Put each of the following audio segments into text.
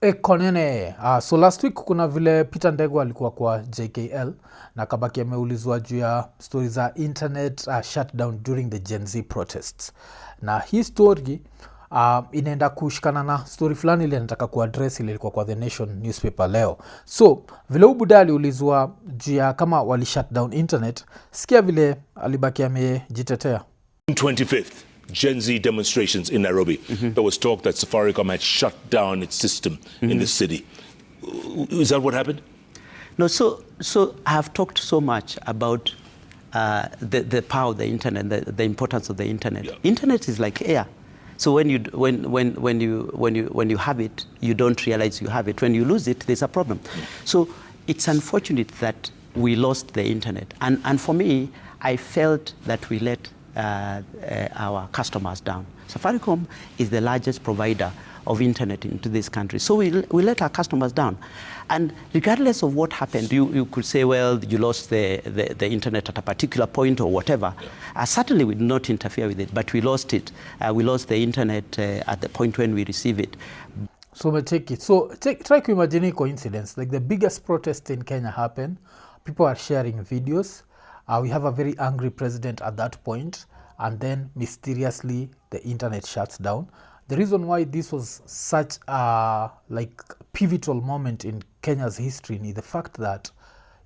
Ekonene. So last week kuna vile Peter Ndegwa alikuwa kwa JKL na kabaki ameulizwa juu ya story za internet shutdown during the Gen Z protests. Na hii story inaenda kushikana na story fulani ile nataka kuaddress ile ilikuwa kwa The Nation newspaper leo. So vile Ubuda aliulizwa juu ya kama wali shutdown internet, sikia vile alibaki amejitetea. 25th. Gen Z demonstrations in Nairobi. There was talk that Safaricom had shut down its system in the city. Is that what happened? No, so I have talked so much about the power of the internet, the importance of the internet. Yeah. Internet is like air. So when you have it, you don't realize you have it. When you lose it, there's a problem. So it's unfortunate that we lost the internet. And for me, I felt that we let our customers down. Safaricom is the largest provider of internet into this country. So we let our customers down. And regardless of what happened, you could say, well, you lost the internet at a particular point or whatever. Certainly we did not interfere with it, but we lost it. We lost the internet at the point when we receive it. So we take it. So try to imagine a coincidence. Like the biggest protest in Kenya happened. People are sharing videos. We have a very angry president at that point, and then mysteriously the internet shuts down. The reason why this was such a pivotal moment in Kenya's history is the fact that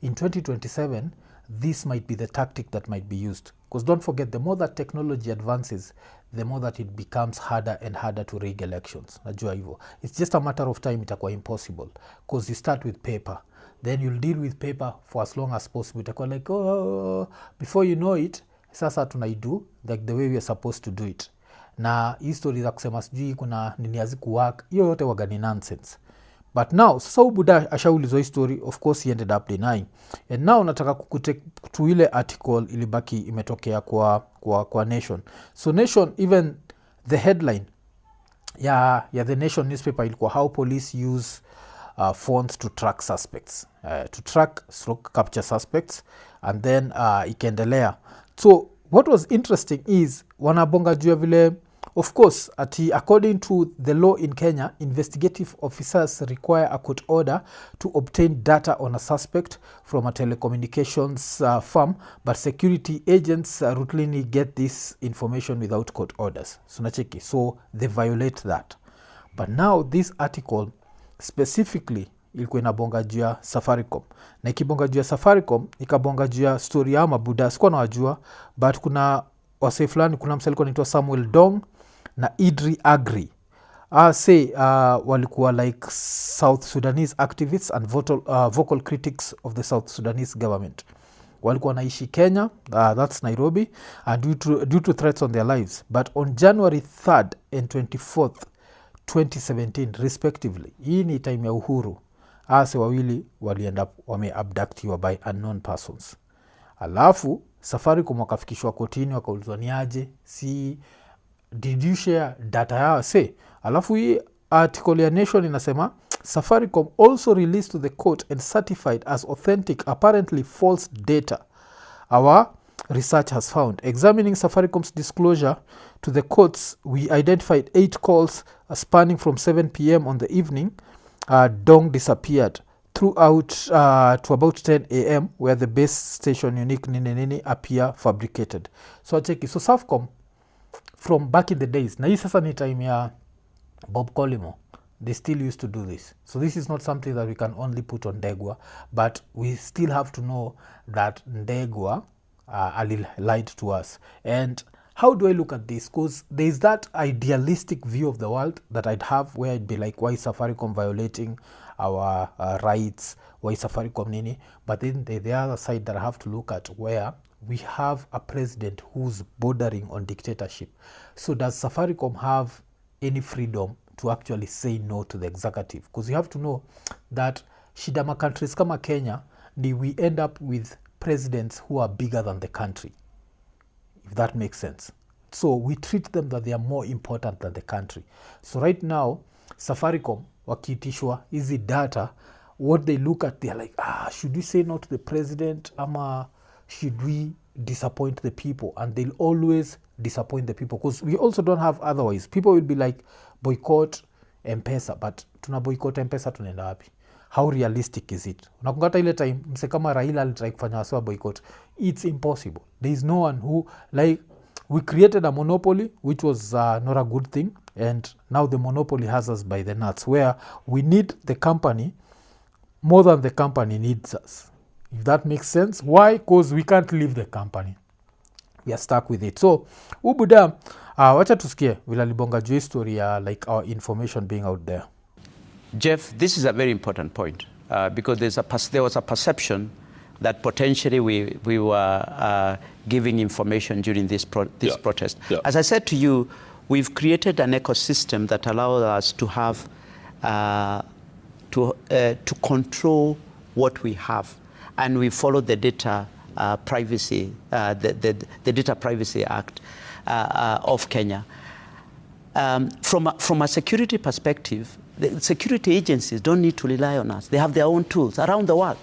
in 2027 this might be the tactic that might be used. Because don't forget, the more that technology advances, the more that it becomes harder and harder to rig elections. Najua hivyo. It's just a matter of time itakuwa impossible, because you start with paper. Then you'll deal with paper for as long as possible. Itakuwa like, before you know it, sasa tunaidu like the way we are supposed to do it. Na history za kusema sijui kuna nini haziku work, hiyo yote waga ni nonsense. But now, sasa Ubuda ashaulizwa history, of course he ended up denying. And now nataka kukute to ile article ilibaki imetokea kwa Nation. So Nation, even the headline ya The Nation newspaper ilikuwa how police use phones to track suspects, capture suspects, and then ikaendelea. So what was interesting is wanabonga juu ya vile, of course, according to the law in Kenya, investigative officers require a court order to obtain data on a suspect from a telecommunications firm, but security agents routinely get this information without court orders. So they violate that. But now this article specifically ilikuwa inabonga juu ya Safaricom. Na ikibonga juu ya Safaricom, ikabonga juu ya story ya mabuda. Sikuwa na wajua, but kuna wasee fulani, kuna msee alikuwa anaitwa Samuel Dong na Idri Agri. Walikuwa like South Sudanese activists and vocal critics of the South Sudanese government. Walikuwa naishi Kenya, that's Nairobi, and due to threats on their lives. But on January 3rd and 24th, 2017 respectively, hii ni time ya uhuru, wawili walienda wameabductiwa by unknown persons. Alafu Safaricom wakafikishwa kotini, wakaulizwa ni aje, did you share data yao? Alafu hii article ya Nation inasema Safaricom also released to the court and certified as authentic apparently false data our research has found. Examining Safaricom's disclosure to the courts, we identified 8 calls spanning from 7 p.m. on the evening. Dong disappeared throughout to about 10 a.m. where the base station unique Nini appear fabricated. So acheki, so Safcom from back in the days, na hii sasa ni time ya Bob Collymore, they still used to do this. So this is not something that we can only put on Ndegwa, but we still have to know that Ndegwa lied to us. And how do I look at this? Because there is that idealistic view of the world that I'd have where I'd be like, why is Safaricom violating our rights? Why is Safaricom Nini? But then the other side that I have to look at where we have a president who's bordering on dictatorship. So does Safaricom have any freedom to actually say no to the executive? Because you have to know that shidama countries kama Kenya, we end up with presidents who are bigger than the country, if that makes sense. So we treat them that they are more important than the country. So right now, Safaricom, wakiitishwa hizi data, what they look at, they're like, should we say no to the president? Ama should we disappoint the people? And they'll always disappoint the people, because we also don't have otherwise. People will be like, boycott, M-Pesa, but tuna boycott M-Pesa, tunaenda wapi? How realistic is it? Unakumbuka ile time mse kama Raila alitry kufanya wasiwa boycott. It's impossible. There is no one who, like, we created a monopoly, which was not a good thing, and now the monopoly has us by the nuts, where we need the company more than the company needs us. If that makes sense. Why? Because we can't leave the company. We are stuck with it. So ubuda wacha tusikie vile libonga juu story ya like our information being out there. Jeff, this is a very important point because there was a perception that potentially we were giving information during this protest. Yeah. As I said to you, we've created an ecosystem that allows us to have to control what we have, and we follow the data privacy, the Data Privacy Act of Kenya. From a security perspective, the security agencies don't need to rely on us. They have their own tools around the world.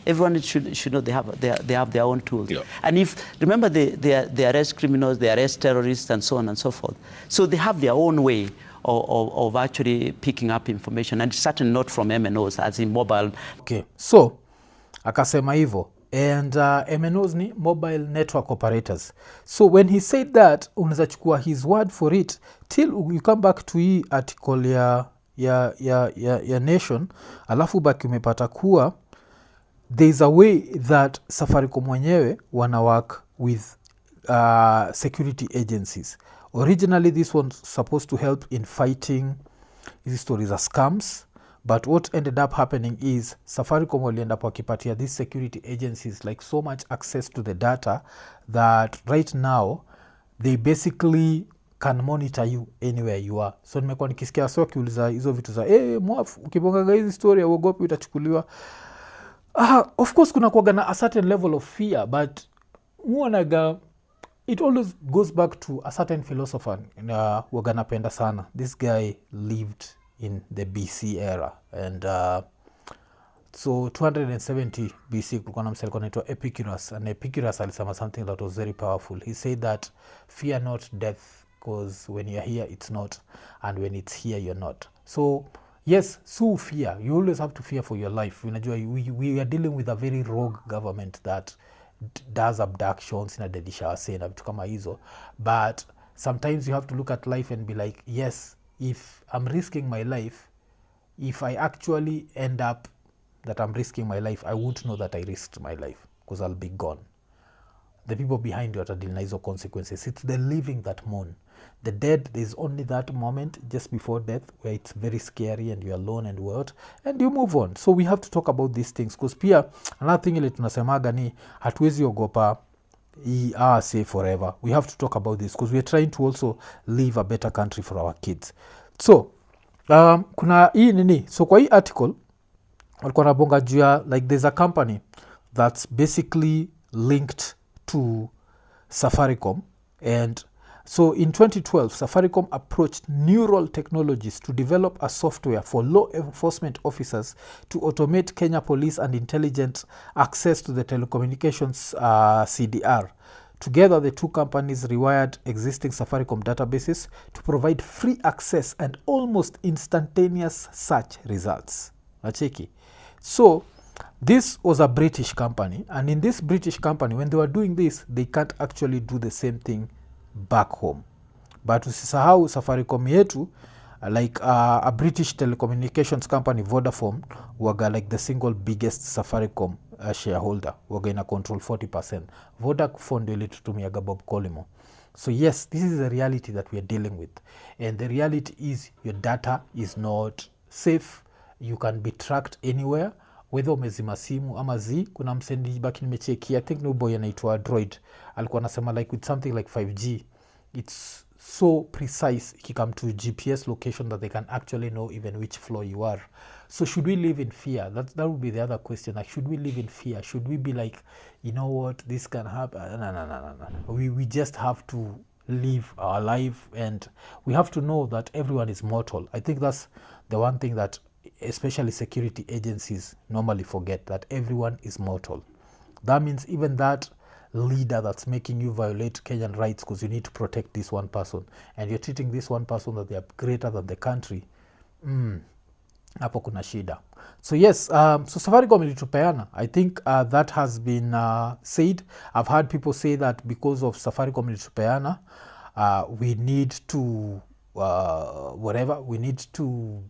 Everyone should know they have their own tools. Yeah. And remember, they arrest criminals, they arrest terrorists, and so on and so forth. So they have their own way of actually picking up information, and certainly not from MNOs, as in mobile. Okay, so akasema hivyo. And MNOs ni mobile network operators. So when he said that, unaweza chukua his word for it, till you come back to hii article ya Nation, alafu baki umepata kuwa there is a way that Safaricom wenyewe wana work with security agencies. Originally this was supposed to help in fighting these stories as scams, but what ended up happening is Safaricom will end up wakipatia these security agencies like so much access to the data that right now they basically can monitor you anywhere you are. So nimekuwa nikisikia so kiuliza hizo vitu za mwafu ukibongaga hizi story ya uogopi utachukuliwa. Of course kuna kuwaga na a certain level of fear, but muonaga it always goes back to a certain philosopher waga napenda sana. This guy lived in the BC era, and so 270 BC kulikuwa na msee alikuwa anaitwa Epicurus, and Epicurus alisema something that was very powerful. He said that fear not death, because when you're here it's not, and when it's here you're not. So yes, so fear, you always have to fear for your life. Unajua we are dealing with a very rogue government that does abductions, inadedisha wase na vitu kama hizo, but sometimes you have to look at life and be like, yes, if I'm risking my life, if I actually end up that I'm risking my life, I won't know that I risked my life because I'll be gone. The people behind you are dealing with hizo consequences. It's the living that mourn. The dead, there's only that moment just before death where it's very scary and you're alone and what, and you move on. So we have to talk about these things, because pia another thing ile tunasemaga ni hatuwezi ogopa say forever. We have to talk about this because we're trying to also leave a better country for our kids. So kuna hii nini, so kwa hii article walikuwa nabonga juu ya like there's a company that's basically linked to Safaricom, and so in 2012 Safaricom approached Neural Technologies to develop a software for law enforcement officers to automate Kenya police and intelligence access to the telecommunications CDR. Together, the two companies rewired existing Safaricom databases to provide free access and almost instantaneous search results. Nacheki. So this was a British company, and in this British company, when they were doing this, they can't actually do the same thing back home. But usisahau Safaricom yetu, like a British telecommunications company, Vodafone, waga like the single biggest Safaricom shareholder, waga ina control 40%. Vodafone ndio ilitutumiaga Bob Collymore. So yes, this is the reality that we are dealing with, and the reality is your data is not safe. You can be tracked anywhere, whether umezima simu ama kuna msendi baki nimecheki, I think no boy anaitwa Droid alikuwa anasema like with something like 5G, it's so precise ikikam to GPS location that they can actually know even which floor you are. So should we live in fear? That would be the other question. Like, should we live in fear? Should we be like, you know what, this can happen? No. We just have to live our life, and we have to know that everyone is mortal. I think that's the one thing that especially security agencies normally forget, that everyone is mortal. That means even that leader that's making you violate Kenyan rights because you need to protect this one person, and you're treating this one person that they are greater than the country, hapo kuna shida. So yes, so Safaricom ilitupeana. I think that has been said. I've heard people say that because of Safaricom ilitupeana, we need to whatever, we need to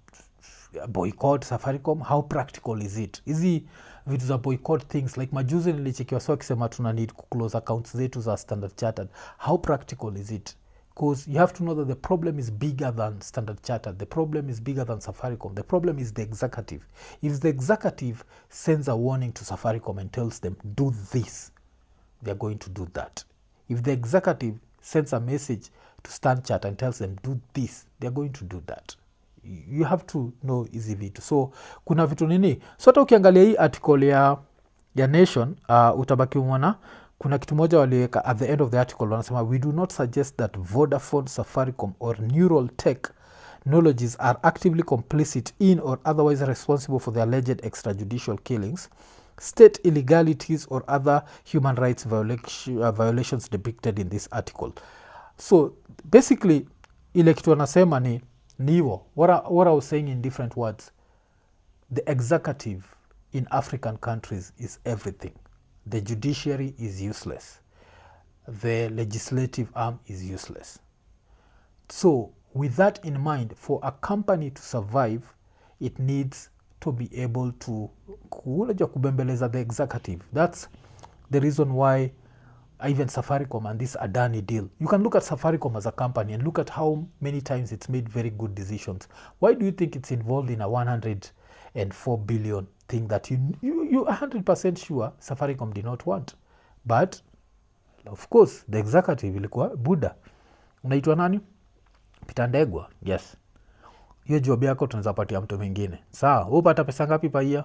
boycott Safaricom. How practical is it? Hizi vitu za boycott things like majuzi nilichekiwa so akisema tuna need kuclose accounts zetu za Standard Chartered. How practical is it? Because you have to know that the problem is bigger than Standard Chartered. The problem is bigger than Safaricom. The problem is the executive. If the executive sends a warning to Safaricom and tells them, do this, they're going to do that. If the executive sends a message to Standard Chartered and tells them, do this, they're going to do that. You have to know hizi vitu. So kuna vitu nini, so hata ukiangalia hii article ya Nation, utabaki umona kuna kitu moja waliweka at the end of the article, wanasema we do not suggest that Vodafone, Safaricom or neural technologies are actively complicit in or otherwise responsible for the alleged extrajudicial killings, state illegalities or other human rights violations depicted in this article. So basically ile kitu wanasema ni hivo. What I was saying in different words, the executive in African countries is everything. The judiciary is useless. The legislative arm is useless. So with that in mind, for a company to survive, it needs to be able to kubembeleza the executive. That's the reason why even Safaricom and this Adani deal, you can look at Safaricom as a company and look at how many times it's made very good decisions. Why do you think it's involved in a 104 billion thing that you 100% sure Safaricom did not want? But of course the executive ilikuwa Buddha. Unaitwa nani? Peter Ndegwa. Yes, hiyo job yako tunaweza patia mtu mwingine. Sawa, upata pesa ngapi pa year?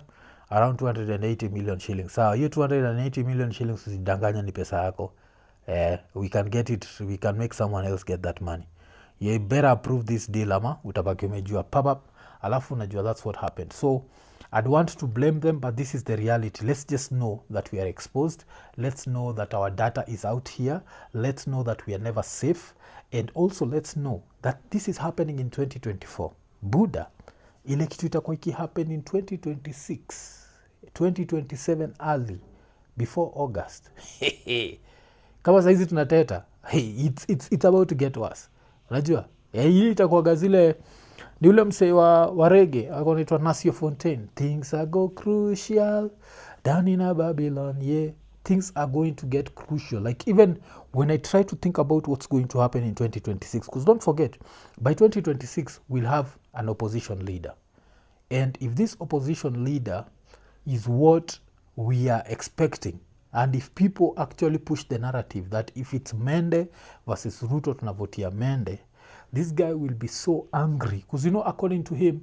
Around 280 million shillings. Sawa, hiyo 280 million shillings usidanganya ni pesa yako. We can get it, we can make someone else get that money. You better approve this deal ama utabaki umejua pop alafu unajua that's what happened. So I'd want to blame them, but this is the reality. Let's just know that we are exposed. Let's know that our data is out here. Let's know that we are never safe. And also let's know that this is happening in 2024. Buddha, ile kitu itakuwa happen in 2026, 2027 early, before August. Kama saizi tunateta, it's about to get worse. Unajua? Hii itakuwa zile ni ule msee wa reggae akonaitwa Nasio Fontaine. Things are go crucial down in a Babylon, yeah. Things are going to get crucial. Like even when I try to think about what's going to happen in 2026, because don't forget, by 2026 we'll have an opposition leader. And if this opposition leader is what we are expecting, and if people actually push the narrative that if it's Mende versus Ruto tunavotia Mende, this guy will be so angry. Because according to him,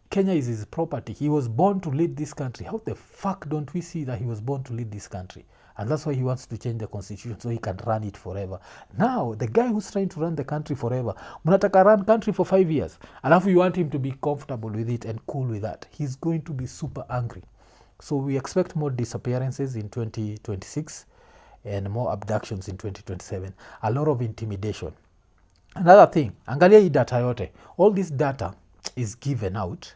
Kenya is his property. He was born to lead this country. How the fuck don't we see that he was born to lead this country? And that's why he wants to change the constitution so he can run it forever. Now, the guy who's trying to run the country forever, mnataka run country for 5 years, alafu you want him to be comfortable with it and cool with that. He's going to be super angry. So we expect more disappearances in 2026 and more abductions in 2027. A lot of intimidation. Another thing, angalia hii data yote. All this data is given out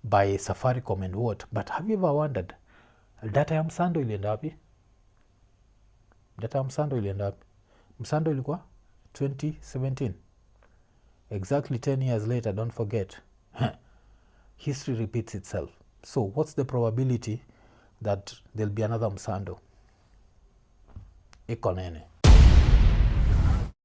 by Safaricom and what? But have you ever wondered, data ya Msando ilienda wapi? Data ya Msando ilienda wapi? Msando ilikuwa 2017. Exactly 10 years later, don't forget. History repeats itself. So what's the probability that there'll be another Msando? IKONINI.